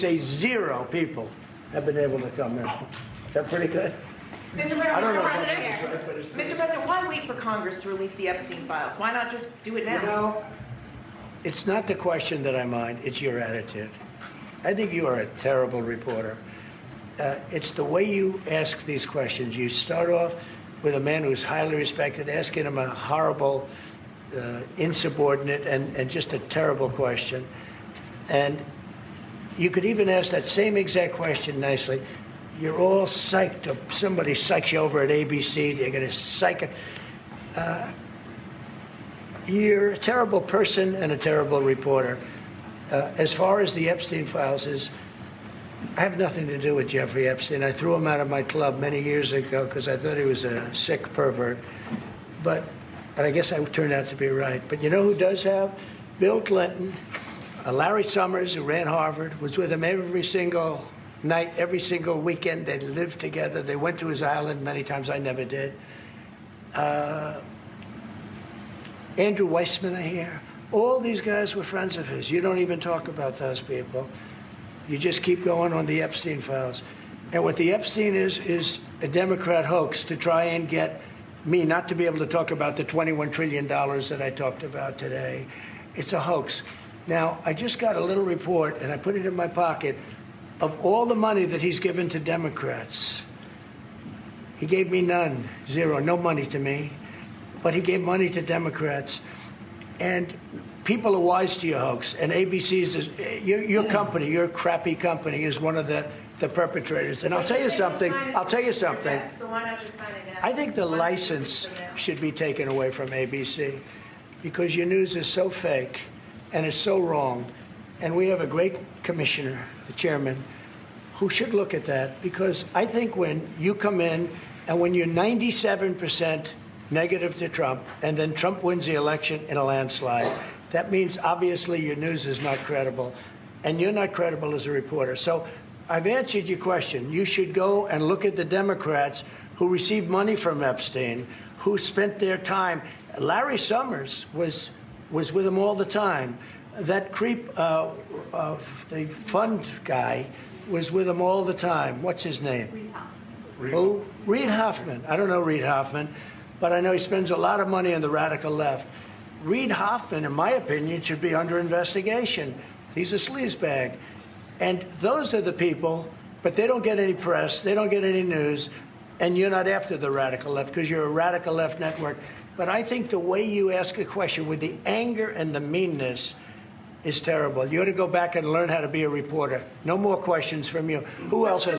say 0 people have been able to come in. Is that pretty good? Mr. President, why wait for Congress to release the Epstein files? Why not just do it now? You know, it's not the question that I mind, it's your attitude. I think you are a terrible reporter. It's the way you ask these questions. You start off with a man who's highly respected, asking him a horrible, insubordinate, and just a terrible question. And you could even ask that same exact question nicely. You're all psyched up. Somebody psychs you over at ABC. They're going to psych it. You're a terrible person and a terrible reporter. As far as the Epstein files is, I have nothing to do with Jeffrey Epstein. I threw him out of my club many years ago because I thought he was a sick pervert. And I guess I turned out to be right. But you know who does have? Bill Clinton, Larry Summers, who ran Harvard, was with him every single night, every single weekend. They lived together. They went to his island many times. I never did. Andrew Weissman, I hear. All these guys were friends of his. You don't even talk about those people. You just keep going on the Epstein files. And what the Epstein is a Democrat hoax to try and get me not to be able to talk about the $21 trillion that I talked about today. It's a hoax. Now, I just got a little report, and I put it in my pocket, of all the money that he's given to Democrats. He gave me none, 0, no money to me. But he gave money to Democrats. And people are wise to your hoax. And ABC's, your company, your crappy company, is one of the perpetrators. And I'll tell you something. I think the license should be taken away from ABC because your news is so fake and it's so wrong. And we have a great commissioner, the chairman, who should look at that, because I think when you come in and when you're 97% negative to Trump and then Trump wins the election in a landslide, that means obviously your news is not credible and you're not credible as a reporter. So I've answered your question. You should go and look at the Democrats who received money from Epstein, who spent their time. Larry Summers was with him all the time. That creep, the fund guy, was with him all the time. What's his name? Reid Hoffman. Who? Reid Hoffman. I don't know Reid Hoffman, but I know he spends a lot of money on the radical left. Reid Hoffman, in my opinion, should be under investigation. He's a sleazebag. And those are the people, but they don't get any press, they don't get any news, and you're not after the radical left because you're a radical left network. But I think the way you ask a question with the anger and the meanness is terrible. You ought to go back and learn how to be a reporter. No more questions from you. Who else has